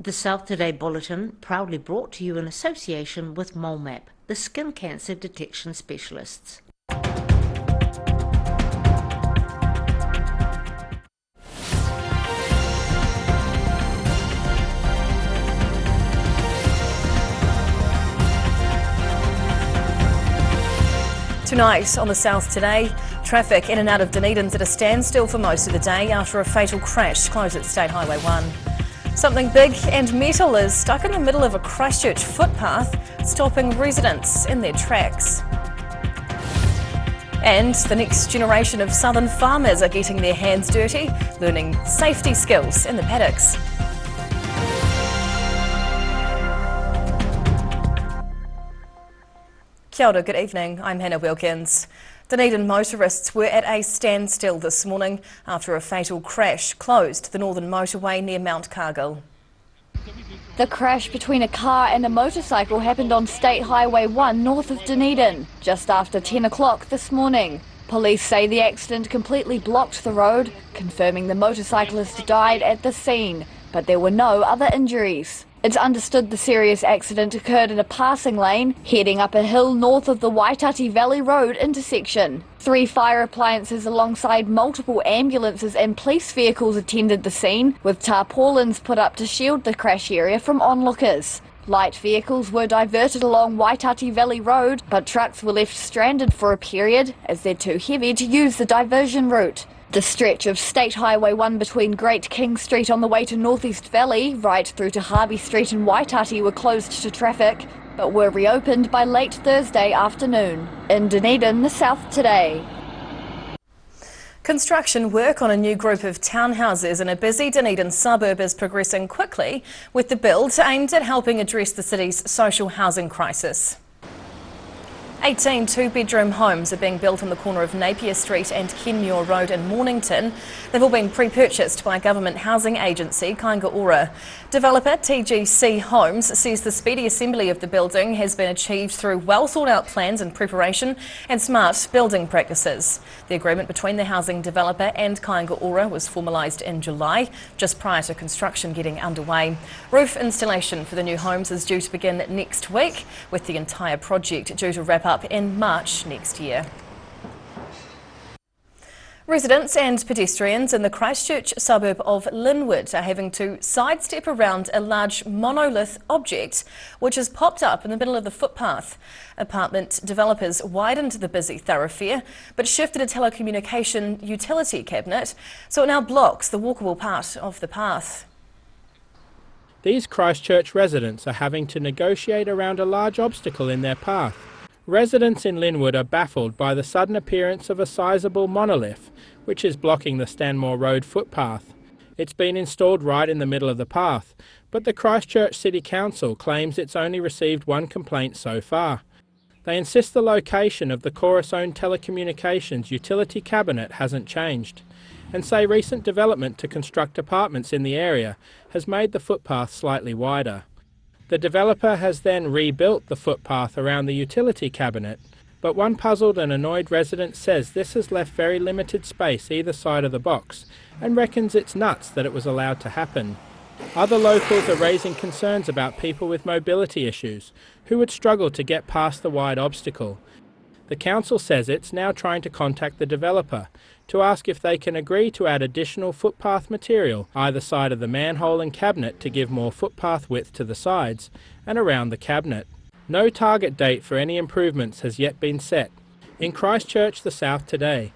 The South Today Bulletin, proudly brought to you in association with MoleMap, the skin cancer detection specialists. Tonight on the South Today, traffic in and out of Dunedin's at a standstill for most of the day after a fatal crash closed at State Highway 1. Something big and metal is stuck in the middle of a Christchurch footpath, stopping residents in their tracks. And the next generation of southern farmers are getting their hands dirty, learning safety skills in the paddocks. Kia ora, good evening. I'm Hannah Wilkins. Dunedin motorists were at a standstill this morning after a fatal crash closed the northern motorway near Mount Cargill. The crash between a car and a motorcycle happened on State Highway 1 north of Dunedin, just after 10 o'clock this morning. Police say the accident completely blocked the road, confirming the motorcyclist died at the scene, but there were no other injuries. It's understood the serious accident occurred in a passing lane, heading up a hill north of the Waitati Valley Road intersection. 3 fire appliances alongside multiple ambulances and police vehicles attended the scene, with tarpaulins put up to shield the crash area from onlookers. Light vehicles were diverted along Waitati Valley Road, but trucks were left stranded for a period as they're too heavy to use the diversion route. The stretch of State Highway 1 between Great King Street on the way to North East Valley, right through to Harvey Street in Waitati were closed to traffic, but were reopened by late Thursday afternoon. In Dunedin, the South Today. Construction work on a new group of townhouses in a busy Dunedin suburb is progressing quickly, with the build aimed at helping address the city's social housing crisis. 18 two-bedroom homes are being built on the corner of Napier Street and Kenmure Road in Mornington. They've all been pre-purchased by government housing agency Kāinga Ora. Developer TGC Homes says the speedy assembly of the building has been achieved through well thought out plans and preparation and smart building practices. The agreement between the housing developer and Kāinga Ora was formalised in July, just prior to construction getting underway. Roof installation for the new homes is due to begin next week, with the entire project due to wrap up in March next year. Residents and pedestrians in the Christchurch suburb of Linwood are having to sidestep around a large monolith object which has popped up in the middle of the footpath. Apartment developers widened the busy thoroughfare but shifted a telecommunication utility cabinet, so it now blocks the walkable part of the path. These Christchurch residents are having to negotiate around a large obstacle in their path. Residents in Linwood are baffled by the sudden appearance of a sizable monolith, which is blocking the Stanmore Road footpath. It's been installed right in the middle of the path, but the Christchurch City Council claims it's only received one complaint so far. They insist the location of the Chorus-owned telecommunications utility cabinet hasn't changed, and say recent development to construct apartments in the area has made the footpath slightly wider. The developer has then rebuilt the footpath around the utility cabinet, but one puzzled and annoyed resident says this has left very limited space either side of the box and reckons it's nuts that it was allowed to happen. Other locals are raising concerns about people with mobility issues who would struggle to get past the wide obstacle. The council says it's now trying to contact the developer to ask if they can agree to add additional footpath material either side of the manhole and cabinet to give more footpath width to the sides and around the cabinet. No target date for any improvements has yet been set. In Christchurch, the South Today.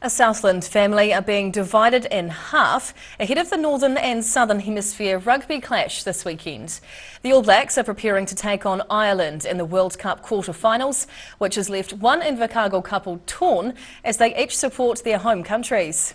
A Southland family are being divided in half ahead of the Northern and Southern Hemisphere rugby clash this weekend. The All Blacks are preparing to take on Ireland in the World Cup quarter-finals, which has left one Invercargill couple torn as they each support their home countries.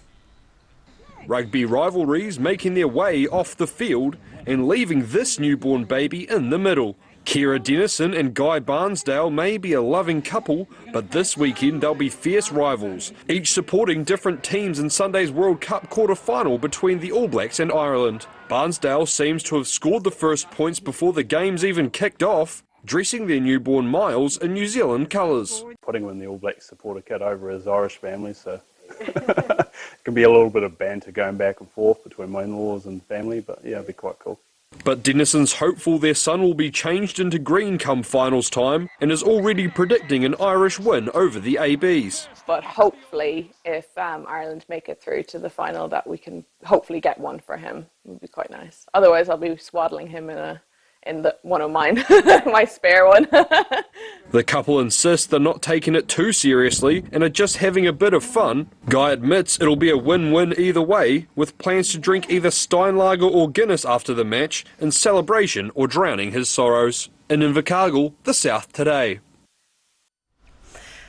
Rugby rivalries making their way off the field and leaving this newborn baby in the middle. Ciara Dennison and Guy Barnsdale may be a loving couple, but this weekend they'll be fierce rivals, each supporting different teams in Sunday's World Cup quarter-final between the All Blacks and Ireland. Barnsdale seems to have scored the first points before the game's even kicked off, dressing their newborn Miles in New Zealand colours. Putting him in the All Blacks supporter kit over his Irish family, so It can be a little bit of banter going back and forth between my in-laws and family, but yeah, it'd be quite cool. But Denison's hopeful their son will be changed into green come finals time and is already predicting an Irish win over the ABs. But hopefully, if Ireland make it through to the final, that we can hopefully get one for him. It would be quite nice. Otherwise, I'll be swaddling him in the one of mine, my spare one. The couple insist they're not taking it too seriously and are just having a bit of fun. Guy admits it'll be a win-win either way, with plans to drink either Steinlager or Guinness after the match in celebration or drowning his sorrows. In Invercargill, the South Today.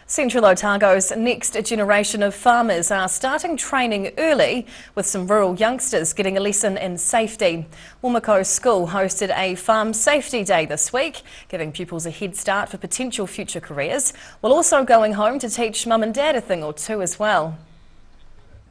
Central Otago's next generation of farmers are starting training early, with some rural youngsters getting a lesson in safety. Woomako School hosted a Farm Safety Day this week, giving pupils a head start for potential future careers, while also going home to teach mum and dad a thing or two as well.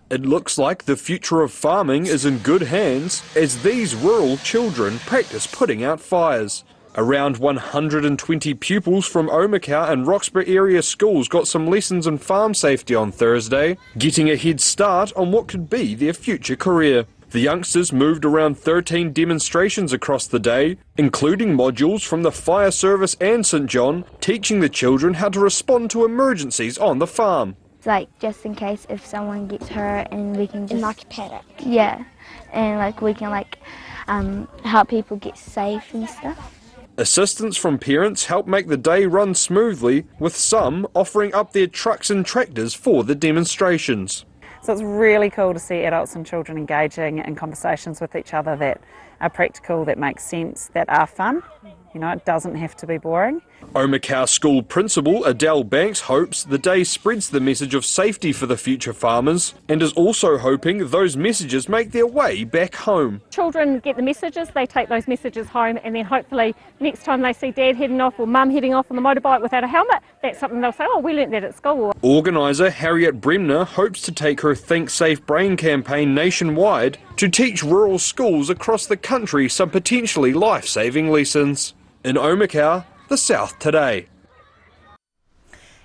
It looks like the future of farming is in good hands as these rural children practice putting out fires. Around 120 pupils from Omakau and Roxburgh area schools got some lessons in farm safety on Thursday, getting a head start on what could be their future career. The youngsters moved around 13 demonstrations across the day, including modules from the fire service and St John, teaching the children how to respond to emergencies on the farm. Like, just in case if someone gets hurt, and we can just... In like a paddock. Yeah, and like we can help people get safe and stuff. Assistance from parents help make the day run smoothly, with some offering up their trucks and tractors for the demonstrations. So it's really cool to see adults and children engaging in conversations with each other that are practical, that make sense, that are fun. You know, it doesn't have to be boring. Omakau School Principal Adele Banks hopes the day spreads the message of safety for the future farmers and is also hoping those messages make their way back home. Children get the messages, they take those messages home, and then hopefully next time they see dad heading off or mum heading off on the motorbike without a helmet, that's something they'll say, oh, we learnt that at school. Organiser Harriet Bremner hopes to take her Think Safe Brain campaign nationwide to teach rural schools across the country some potentially life-saving lessons. In Omakau, the South Today.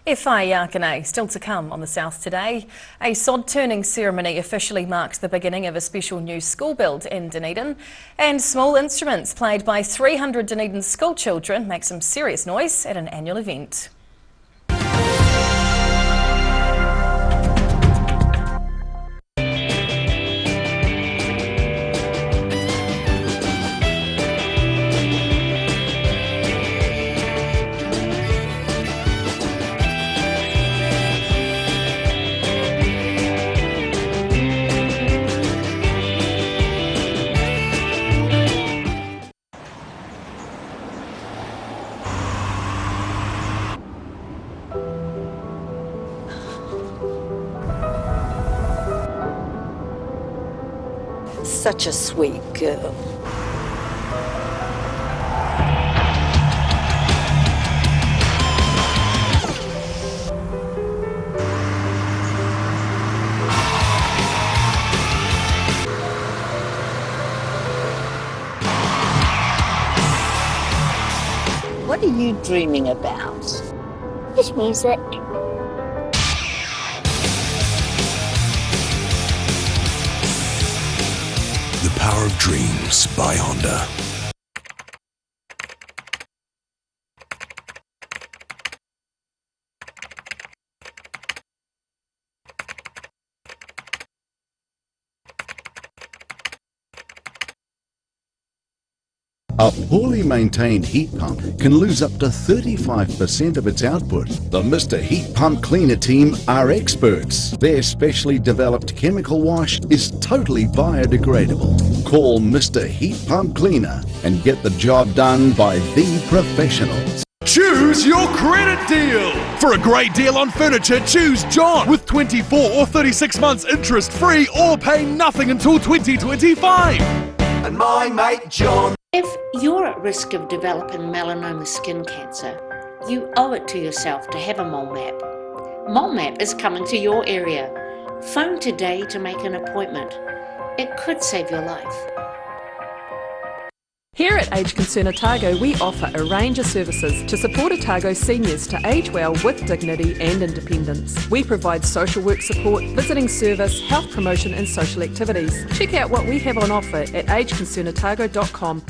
Whai Yakane, still to come on the South Today. A sod turning ceremony officially marks the beginning of a special new school build in Dunedin, and small instruments played by 300 Dunedin school children make some serious noise at an annual event. Such a sweet girl. What are you dreaming about? Just music. The Power of Dreams by Honda. A poorly maintained heat pump can lose up to 35% of its output. The Mr. Heat Pump Cleaner team are experts. Their specially developed chemical wash is totally biodegradable. Call Mr. Heat Pump Cleaner and get the job done by the professionals. Choose your credit deal! For a great deal on furniture, choose John with 24 or 36 months interest free or pay nothing until 2025. And my mate John. If you're at risk of developing melanoma skin cancer, you owe it to yourself to have a mole map. Mole map is coming to your area. Phone today to make an appointment. It could save your life. Here at Age Concern Otago, we offer a range of services to support Otago seniors to age well with dignity and independence. We provide social work support, visiting service, health promotion and social activities. Check out what we have on offer at ageconcernotago.com.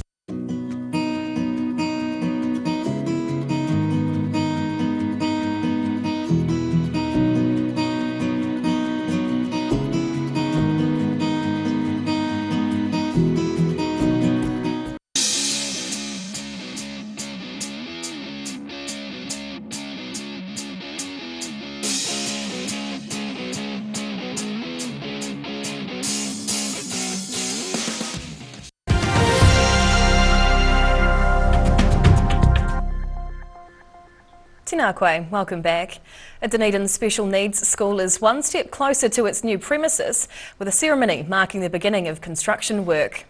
Tēnā koe, welcome back. A Dunedin special needs school is one step closer to its new premises with a ceremony marking the beginning of construction work.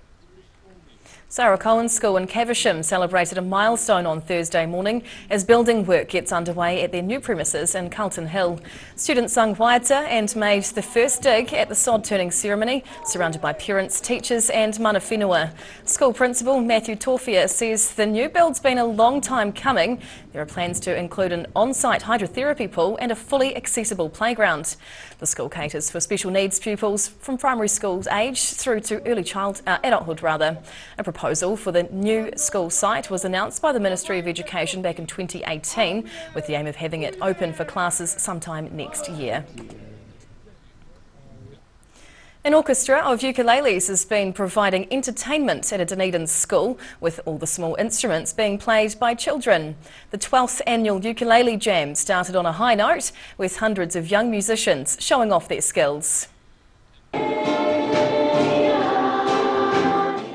Sarah Cohen's school in Caversham celebrated a milestone on Thursday morning as building work gets underway at their new premises in Carlton Hill. Students sung waiata and made the first dig at the sod turning ceremony, surrounded by parents, teachers and mana whenua. School principal Matthew Torfia says the new build's been a long time coming. There are plans to include an on-site hydrotherapy pool and a fully accessible playground. The school caters for special needs pupils from primary school age through to early adulthood. A proposal for the new school site was announced by the Ministry of Education back in 2018 with the aim of having it open for classes sometime next year. An orchestra of ukuleles has been providing entertainment at a Dunedin school, with all the small instruments being played by children. The 12th annual Ukulele Jam started on a high note, with hundreds of young musicians showing off their skills.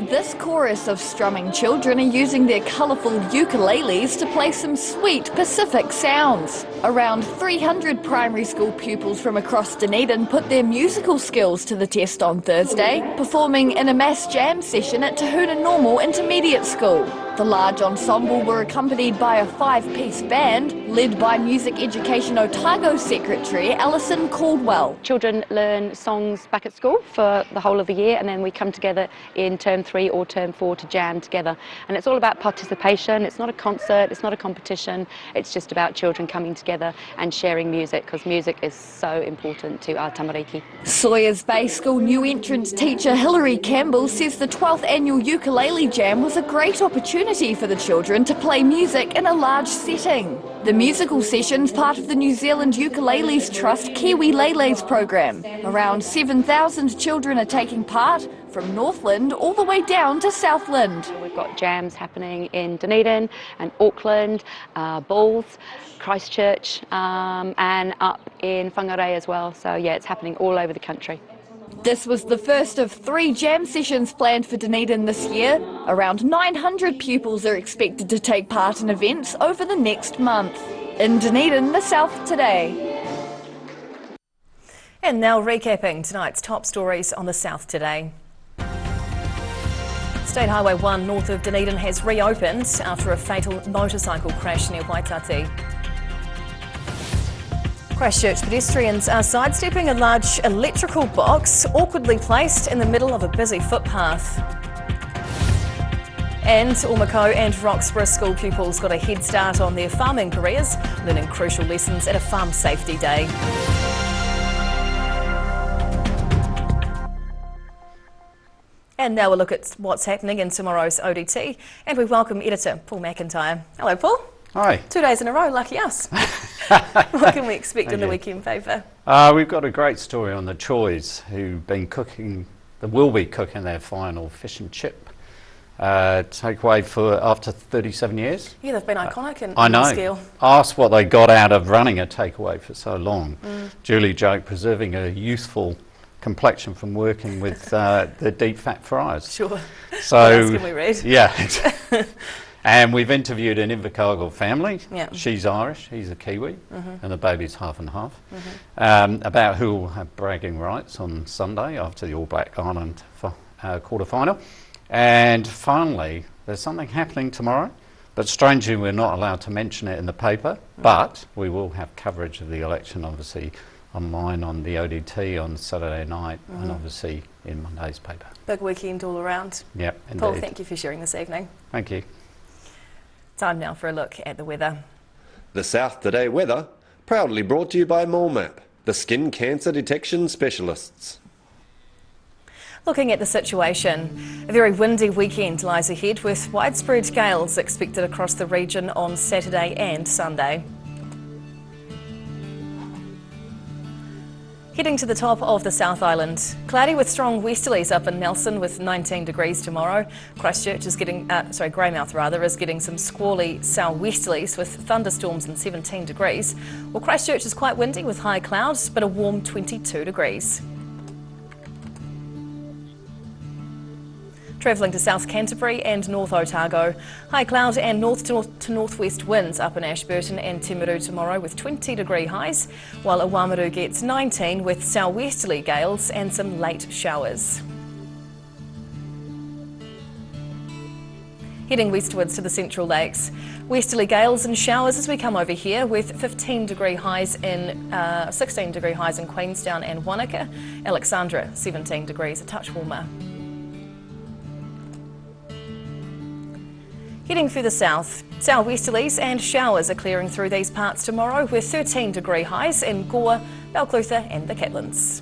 This chorus of strumming children are using their colourful ukuleles to play some sweet Pacific sounds. Around 300 primary school pupils from across Dunedin put their musical skills to the test on Thursday, performing in a mass jam session at Tahuna Normal Intermediate School. The large ensemble were accompanied by a 5-piece band, led by Music Education Otago Secretary Alison Caldwell. Children learn songs back at school for the whole of the year, and then we come together in term 3 or term 4 to jam together. And it's all about participation. It's not a concert, it's not a competition, it's just about children coming together and sharing music, because music is so important to our tamariki. Sawyers Bay School new entrance teacher Hilary Campbell says the 12th annual Ukulele Jam was a great opportunity for the children to play music in a large setting. The musical session's part of the New Zealand Ukuleles Trust Kiwi Leles program. Around 7,000 children are taking part, from Northland all the way down to Southland. We've got jams happening in Dunedin and Auckland, Bulls, Christchurch and up in Whangarei as well. So yeah, it's happening all over the country. This was the first of 3 jam sessions planned for Dunedin this year. Around 900 pupils are expected to take part in events over the next month. In Dunedin, the South Today. And now recapping tonight's top stories on the South Today. State Highway 1 north of Dunedin has reopened after a fatal motorcycle crash near Waitati. Christchurch pedestrians are sidestepping a large electrical box awkwardly placed in the middle of a busy footpath. And Ormeco and Roxburgh school pupils got a head start on their farming careers, learning crucial lessons at a farm safety day. And now we'll look at what's happening in tomorrow's ODT, and we welcome editor Paul McIntyre. Hello, Paul. Hi. 2 days in a row, lucky us. What can we expect in the weekend paper? We've got a great story on the Choys, who've been cooking, will be cooking their final fish and chip takeaway for after 37 years. Yeah, they've been iconic in I know. scale. Ask what they got out of running a takeaway for so long. Julie joked, preserving a youthful complexion from working with the deep fat fries. Sure. So what else can we read? Yeah. And we've interviewed an Invercargill family. Yeah. She's Irish, he's a Kiwi, and the baby's half and half. About who will have bragging rights on Sunday after the All Black Ireland quarter final. And finally, there's something happening tomorrow, but strangely we're not allowed to mention it in the paper, but we will have coverage of the election, obviously, online on the ODT on Saturday night, and obviously in Monday's paper. Big weekend all around. Yep, indeed. Paul, thank you for sharing this evening. Thank you. Time now for a look at the weather. The South Today weather, proudly brought to you by MoleMap, the skin cancer detection specialists. Looking at the situation, a very windy weekend lies ahead with widespread gales expected across the region on Saturday and Sunday. Heading to the top of the South Island, cloudy with strong westerlies up in Nelson with 19 degrees tomorrow. Christchurch is getting, Greymouth rather, is getting some squally southwesterlies with thunderstorms and 17 degrees. Well, Christchurch is quite windy with high clouds, but a warm 22 degrees. Travelling to South Canterbury and North Otago. High cloud and north to northwest winds up in Ashburton and Timaru tomorrow with 20 degree highs, while Oamaru gets 19 with southwesterly gales and some late showers. Heading westwards to the Central Lakes. Westerly gales and showers as we come over here with 16 degree highs in Queenstown and Wanaka. Alexandra 17 degrees, a touch warmer. Heading further south, southwesterlies and showers are clearing through these parts tomorrow with 13 degree highs in Gore, Balclutha and the Catlins.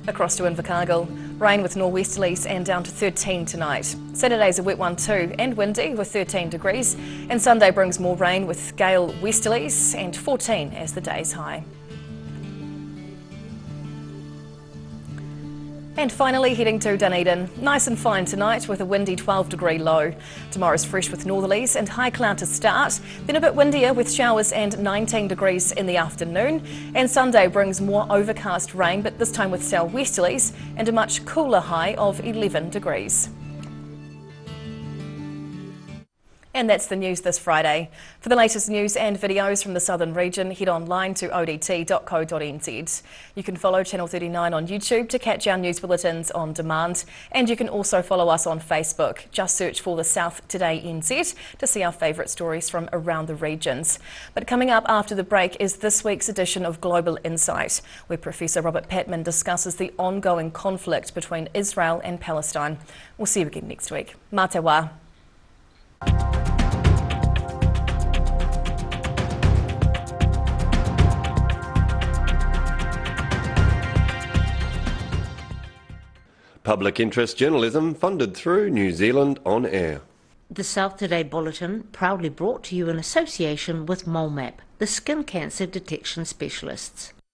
Across to Invercargill, rain with nor'westerlies and down to 13 tonight. Saturday's a wet one too and windy with 13 degrees, and Sunday brings more rain with gale westerlies and 14 as the day's high. And finally heading to Dunedin, nice and fine tonight with a windy 12 degree low. Tomorrow's fresh with northerlies and high cloud to start, then a bit windier with showers and 19 degrees in the afternoon. And Sunday brings more overcast rain, but this time with southwesterlies and a much cooler high of 11 degrees. And that's the news this Friday. For the latest news and videos from the southern region, head online to odt.co.nz. You can follow Channel 39 on YouTube to catch our news bulletins on demand, and you can also follow us on Facebook. Just search for the South Today NZ to see our favourite stories from around the regions. But coming up after the break is this week's edition of Global Insight, where Professor Robert Patman discusses the ongoing conflict between Israel and Palestine. We'll see you again next week. Mā te wā. Public interest journalism funded through New Zealand On Air. The South Today Bulletin, proudly brought to you in association with MoleMap, the skin cancer detection specialists.